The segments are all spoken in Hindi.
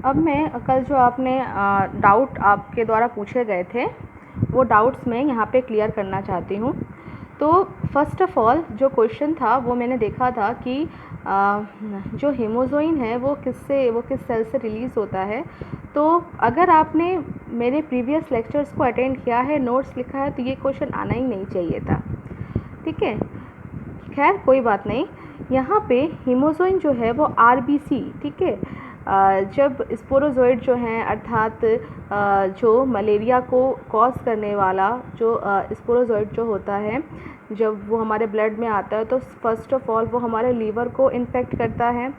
अब मैं कल जो आपने डाउट आपके द्वारा पूछे गए थे वो डाउट्स मैं यहाँ पे क्लियर करना चाहती हूँ। तो फर्स्ट ऑफ ऑल जो क्वेश्चन था वो मैंने देखा था कि जो हीमोजोइन है वो किस सेल से रिलीज़ होता है। तो अगर आपने मेरे प्रीवियस लेक्चर्स को अटेंड किया है, नोट्स लिखा है, तो ये क्वेश्चन आना ही नहीं चाहिए था। ठीक है, खैर कोई बात नहीं। यहाँ पे हीमोजोइन जो है वो आरबीसी, ठीक है, जब स्पोरोजोइड जो हैं अर्थात जो मलेरिया को कॉज करने वाला जो स्पोरोजोइड जो होता है, जब वो हमारे ब्लड में आता है तो फर्स्ट ऑफ ऑल वो हमारे लीवर को इन्फेक्ट करता है।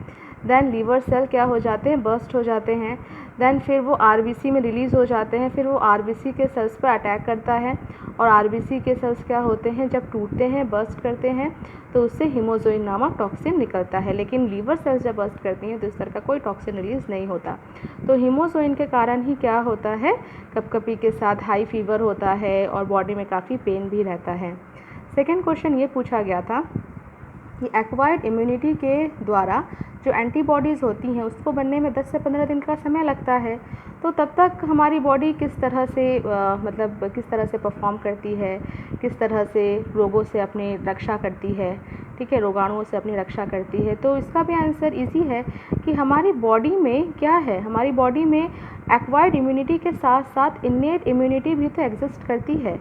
देन लीवर सेल क्या हो जाते हैं, बर्स्ट हो जाते हैं। देन फिर वो आरबीसी में रिलीज़ हो जाते हैं, फिर वो आरबीसी के सेल्स पर अटैक करता है और आरबीसी के सेल्स क्या होते हैं, जब टूटते हैं, बर्स्ट करते हैं, तो उससे हीमोजोइन नामक टॉक्सिन निकलता है। लेकिन लीवर सेल्स जब बर्स्ट करती हैं तो इस तरह का कोई टॉक्सिन रिलीज़ नहीं होता। तो हीमोजोइन के कारण ही क्या होता है, कपकपी के साथ हाई फीवर होता है और बॉडी में काफ़ी पेन भी रहता है। सेकेंड क्वेश्चन ये पूछा गया था कि एक्वायर्ड इम्यूनिटी के द्वारा जो एंटीबॉडीज़ होती हैं उसको बनने में 10 से 15 दिन का समय लगता है। तो तब तक हमारी बॉडी किस तरह से परफॉर्म करती है, किस तरह से रोगों से अपनी रक्षा करती है, ठीक है, रोगाणुओं से अपनी रक्षा करती है। तो इसका भी आंसर इजी है कि हमारी बॉडी में क्या है, हमारी बॉडी में एक्वायर्ड इम्यूनिटी के साथ साथ इन्नेट इम्यूनिटी भी तो एग्जिस्ट करती है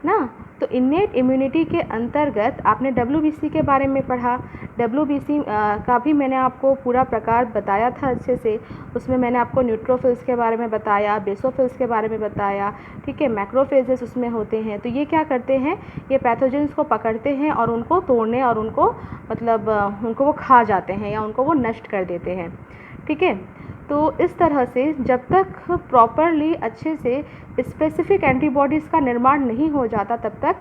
ना। तो इन्नेट इम्यूनिटी के अंतर्गत आपने WBC के बारे में पढ़ा। WBC का भी मैंने आपको पूरा प्रकार बताया था अच्छे से। उसमें मैंने आपको न्यूट्रोफिल्स के बारे में बताया, बेसोफिल्स के बारे में बताया, ठीक है, मैक्रोफेजेस उसमें होते हैं। तो ये क्या करते हैं, ये पैथोजेंस को पकड़ते हैं और उनको तोड़ने और उनको उनको वो खा जाते हैं या उनको वो नष्ट कर देते हैं, ठीक है। तो इस तरह से जब तक प्रॉपरली अच्छे से स्पेसिफिक एंटीबॉडीज़ का निर्माण नहीं हो जाता तब तक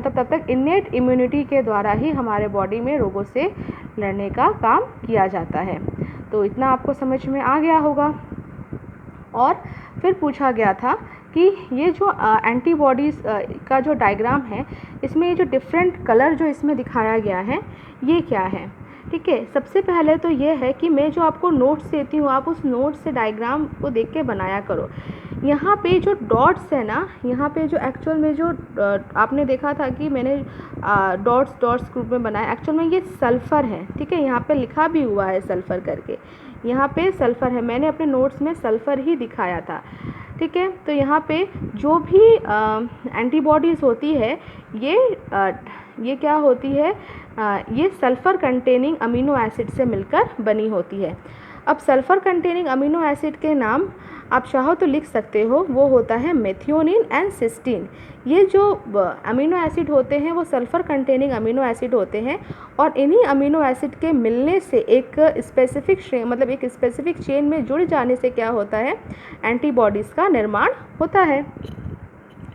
तब तक इन्नेट इम्यूनिटी के द्वारा ही हमारे बॉडी में रोगों से लड़ने का काम किया जाता है। तो इतना आपको समझ में आ गया होगा। और फिर पूछा गया था कि ये जो एंटीबॉडीज़ का जो डायग्राम है, इसमें ये जो डिफरेंट कलर जो इसमें दिखाया गया है ये क्या है, ठीक है। सबसे पहले तो ये है कि मैं जो आपको नोट्स देती हूँ आप उस नोट्स से डायग्राम को देख के बनाया करो। यहाँ पे जो डॉट्स है ना, यहाँ पे जो एक्चुअल में जो आपने देखा था कि मैंने डॉट्स ग्रुप में बनाया, एक्चुअल में ये सल्फ़र है, ठीक है। यहाँ पे लिखा भी हुआ है सल्फ़र करके, यहाँ पे सल्फ़र है, मैंने अपने नोट्स में सल्फ़र ही दिखाया था, ठीक है। तो यहाँ पे जो भी एंटीबॉडीज़ होती है ये क्या होती है, ये सल्फ़र कंटेनिंग अमीनो एसिड से मिलकर बनी होती है। अब सल्फ़र कंटेनिंग अमीनो एसिड के नाम आप चाहो तो लिख सकते हो, वो होता है मेथियोनिन एंड सिस्टीन। ये जो अमीनो एसिड होते हैं वो सल्फ़र कंटेनिंग अमीनो एसिड होते हैं और इन्हीं अमीनो एसिड के मिलने से एक स्पेसिफिक चेन में जुड़ जाने से क्या होता है, एंटीबॉडीज़ का निर्माण होता है,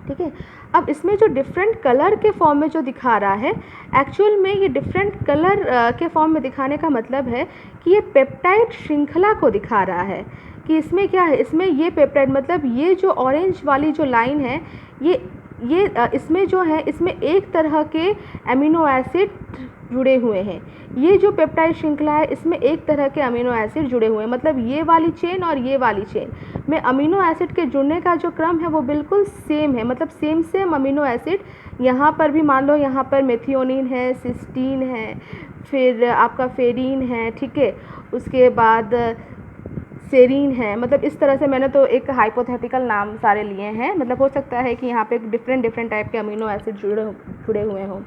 ठीक है। अब इसमें जो डिफरेंट कलर के फॉर्म में जो दिखा रहा है, एक्चुअल में ये डिफरेंट कलर के फॉर्म में दिखाने का मतलब है कि ये पेप्टाइड श्रृंखला को दिखा रहा है कि इसमें क्या है, इसमें ये पेप्टाइड मतलब ये जो ऑरेंज वाली जो लाइन है इसमें जो है, इसमें एक तरह के अमीनो एसिड जुड़े हुए हैं। ये जो पेप्टाइड श्रृंखला है इसमें एक तरह के अमीनो एसिड जुड़े हुए हैं, मतलब ये वाली चेन और ये वाली चेन में अमीनो एसिड के जुड़ने का जो क्रम है वो बिल्कुल सेम है, मतलब सेम अमीनो एसिड। यहाँ पर भी मान लो यहाँ पर मेथियोनिन है, सिस्टीन है, फिर आपका फेरीन है, ठीक है, उसके बाद सेरीन है। मतलब इस तरह से मैंने तो एक हाइपोथेटिकल नाम सारे लिए हैं, मतलब हो सकता है कि यहाँ पे डिफरेंट टाइप के अमीनो एसिड जुड़े हुए हों।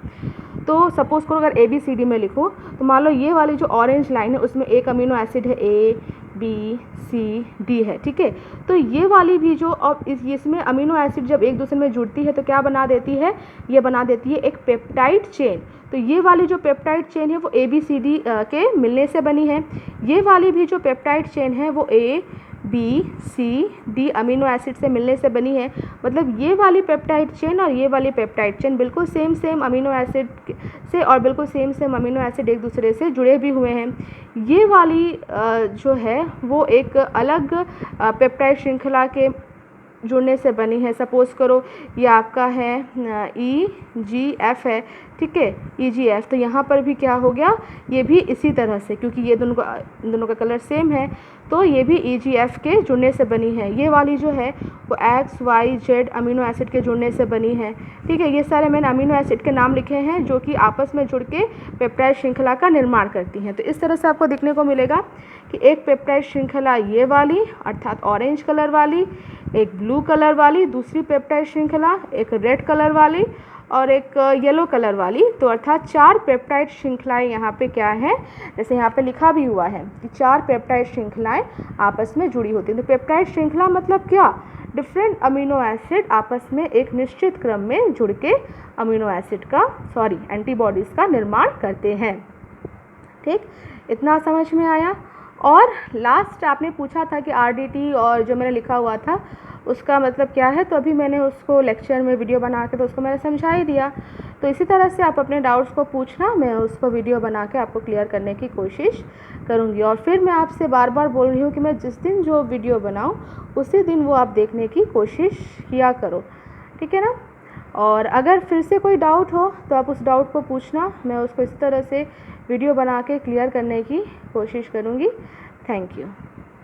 तो सपोज़ करो अगर ABCD में लिखूँ तो मान लो ये वाली जो ऑरेंज लाइन है उसमें एक अमीनो एसिड है ABCD है, ठीक है। तो ये वाली भी जो अब इसमें अमीनो एसिड जब एक दूसरे में जुड़ती है तो क्या बना देती है, ये बना देती है एक पेप्टाइड चेन। तो ये वाली जो पेप्टाइड चेन है वो ABCD के मिलने से बनी है। ये वाली भी जो पेप्टाइड चेन है वो ABCD अमीनो एसिड से मिलने से बनी है। मतलब ये वाली पेप्टाइड चेन और ये वाली पेप्टाइड चेन बिल्कुल सेम अमीनो एसिड से और बिल्कुल सेम अमीनो एसिड एक दूसरे से जुड़े भी हुए हैं। ये वाली जो है वो एक अलग पेप्टाइड श्रृंखला के जुड़ने से बनी है। सपोज़ करो ये आपका है EGF है, ठीक है, EGF। तो यहाँ पर भी क्या हो गया, ये भी इसी तरह से, क्योंकि ये दोनों का कलर सेम है, तो ये भी EGF के जुड़ने से बनी है। ये वाली जो है वो X, Y, Z amino acid के जुड़ने से बनी है। ठीक है, ये सारे मैंने अमीनो एसिड के नाम लिखे हैं जो कि आपस में जुड़ के पेप्टाइड श्रृंखला का निर्माण करती हैं। तो इस तरह से आपको देखने को मिलेगा कि एक पेप्टाइड श्रृंखला ये वाली अर्थात ऑरेंज कलर वाली, एक ब्लू कलर वाली, दूसरी पेप्टाइड श्रृंखला एक रेड कलर वाली और एक येलो कलर वाली। तो अर्थात 4 पेप्टाइड श्रृंखलाएं यहाँ पे क्या है, जैसे यहाँ पे लिखा भी हुआ है कि 4 पेप्टाइड श्रृंखलाएं आपस में जुड़ी होती हैं। तो पेप्टाइड श्रृंखला मतलब क्या, डिफरेंट अमीनो एसिड आपस में एक निश्चित क्रम में जुड़ के अमीनो एसिड का एंटीबॉडीज़ का निर्माण करते हैं। ठीक, इतना समझ में आया। और लास्ट आपने पूछा था कि RDT और जो मैंने लिखा हुआ था उसका मतलब क्या है, तो अभी मैंने उसको लेक्चर में वीडियो बना के तो उसको मैंने समझा ही दिया। तो इसी तरह से आप अपने डाउट्स को पूछना, मैं उसको वीडियो बना के आपको क्लियर करने की कोशिश करूँगी। और फिर मैं आपसे बार बार बोल रही हूँ कि मैं जिस दिन जो वीडियो बनाऊँ उसी दिन वो आप देखने की कोशिश किया करो, ठीक है ना। और अगर फिर से कोई डाउट हो तो आप उस डाउट को पूछना, मैं उसको इस तरह से वीडियो बना के क्लियर करने की कोशिश करूँगी। Thank you.